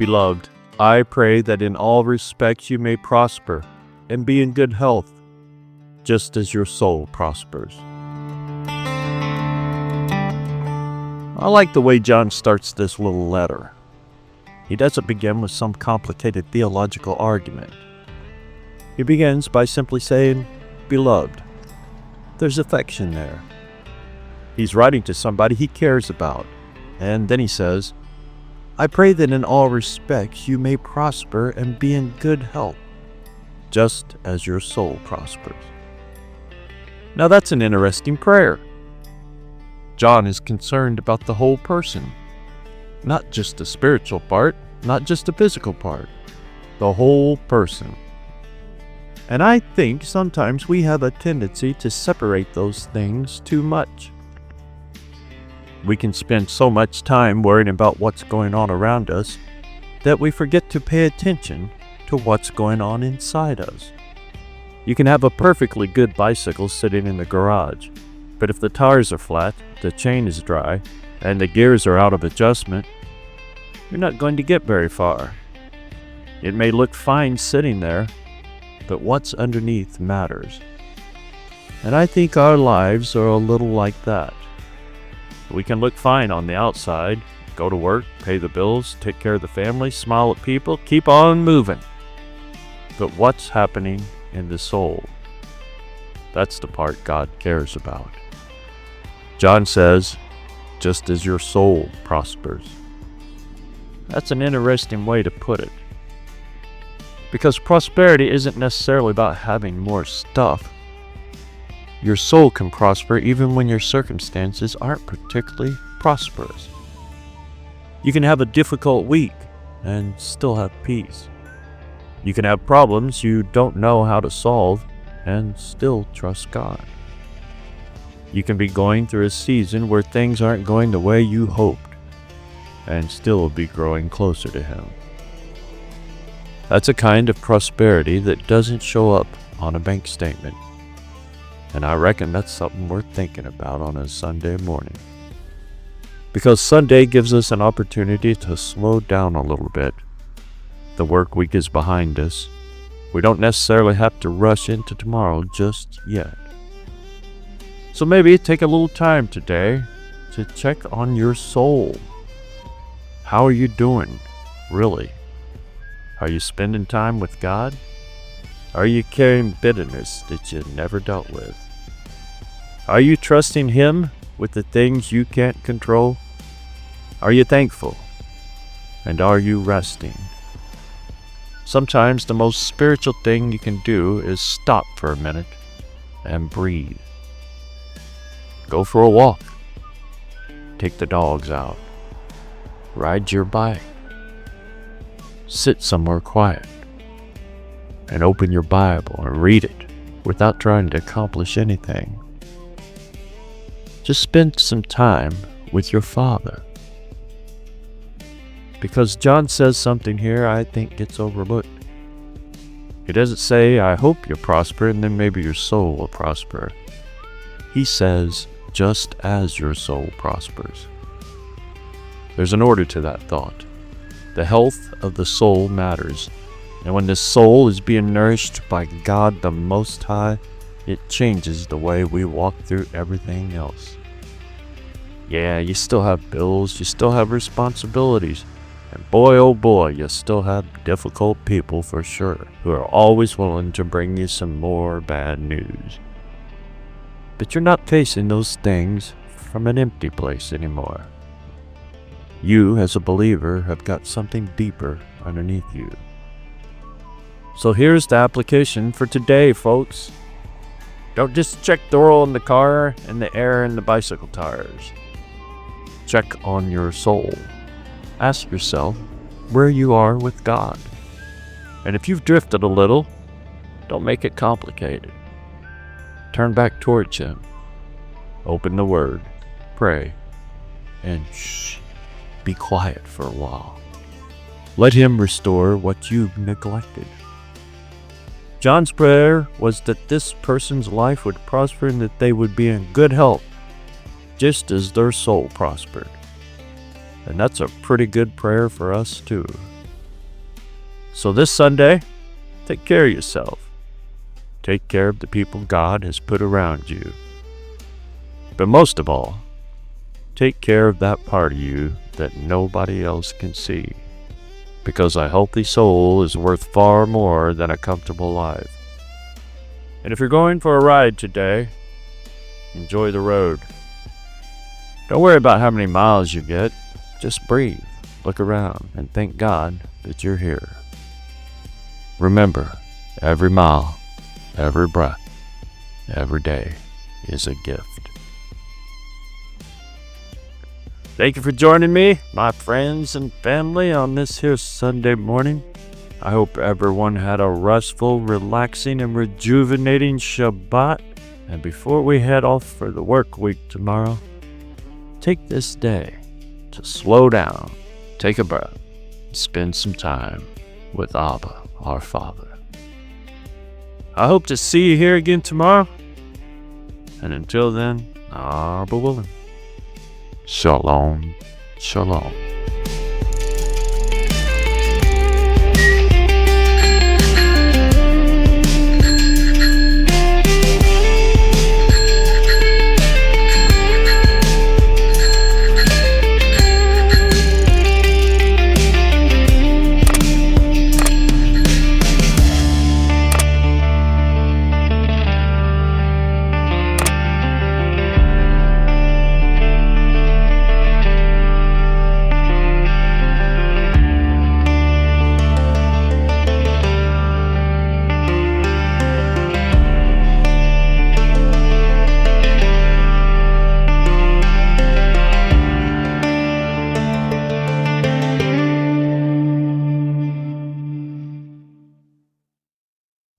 Beloved, I pray that in all respects you may prosper and be in good health, just as your soul prospers. I like the way John starts this little letter. He doesn't begin with some complicated theological argument. He begins by simply saying, Beloved. There's affection there. He's writing to somebody he cares about. And then he says, I pray that in all respects you may prosper and be in good health, just as your soul prospers. Now that's an interesting prayer. John is concerned about the whole person, not just the spiritual part, not just the physical part, the whole person. And I think sometimes we have a tendency to separate those things too much. We can spend so much time worrying about what's going on around us that we forget to pay attention to what's going on inside us. You can have a perfectly good bicycle sitting in the garage, but if the tires are flat, the chain is dry, and the gears are out of adjustment, you're not going to get very far. It may look fine sitting there, but what's underneath matters. And I think our lives are a little like that. We can look fine on the outside, go to work, pay the bills, take care of the family, smile at people, keep on moving. But what's happening in the soul? That's the part God cares about. John says, just as your soul prospers. That's an interesting way to put it. Because prosperity isn't necessarily about having more stuff. Your soul can prosper even when your circumstances aren't particularly prosperous. You can have a difficult week and still have peace. You can have problems you don't know how to solve and still trust God. You can be going through a season where things aren't going the way you hoped and still be growing closer to Him. That's a kind of prosperity that doesn't show up on a bank statement. And I reckon that's something worth thinking about on a Sunday morning. Because Sunday gives us an opportunity to slow down a little bit. The work week is behind us. We don't necessarily have to rush into tomorrow just yet. So maybe take a little time today to check on your soul. How are you doing, really? Are you spending time with God? Are you carrying bitterness that you never dealt with? Are you trusting Him with the things you can't control? Are you thankful? And are you resting? Sometimes the most spiritual thing you can do is stop for a minute and breathe. Go for a walk. Take the dogs out. Ride your bike. Sit somewhere quiet. And open your Bible and read it without trying to accomplish anything. Just spend some time with your Father. Because John says something here I think gets overlooked. He doesn't say, I hope you prosper and then maybe your soul will prosper. He says, just as your soul prospers. There's an order to that thought. The health of the soul matters. And when the soul is being nourished by God the Most High, it changes the way we walk through everything else. Yeah, you still have bills, you still have responsibilities, and boy oh boy, you still have difficult people for sure, who are always willing to bring you some more bad news. But you're not facing those things from an empty place anymore. You, as a believer, have got something deeper underneath you. So here's the application for today, folks. Don't just check the oil in the car and the air in the bicycle tires. Check on your soul. Ask yourself where you are with God. And if you've drifted a little, don't make it complicated. Turn back towards Him. Open the Word. Pray. And be quiet for a while. Let Him restore what you've neglected. John's prayer was that this person's life would prosper and that they would be in good health, just as their soul prospered. And that's a pretty good prayer for us too. So this Sunday, take care of yourself. Take care of the people God has put around you. But most of all, take care of that part of you that nobody else can see. Because a healthy soul is worth far more than a comfortable life. And if you're going for a ride today, enjoy the road. Don't worry about how many miles you get. Just breathe, look around, and thank God that you're here. Remember, every mile, every breath, every day is a gift. Thank you for joining me, my friends and family, on this here Sunday morning. I hope everyone had a restful, relaxing, and rejuvenating Shabbat. And before we head off for the work week tomorrow, take this day to slow down, take a breath, and spend some time with Abba, our Father. I hope to see you here again tomorrow. And until then, Abba willing. Shalom, shalom.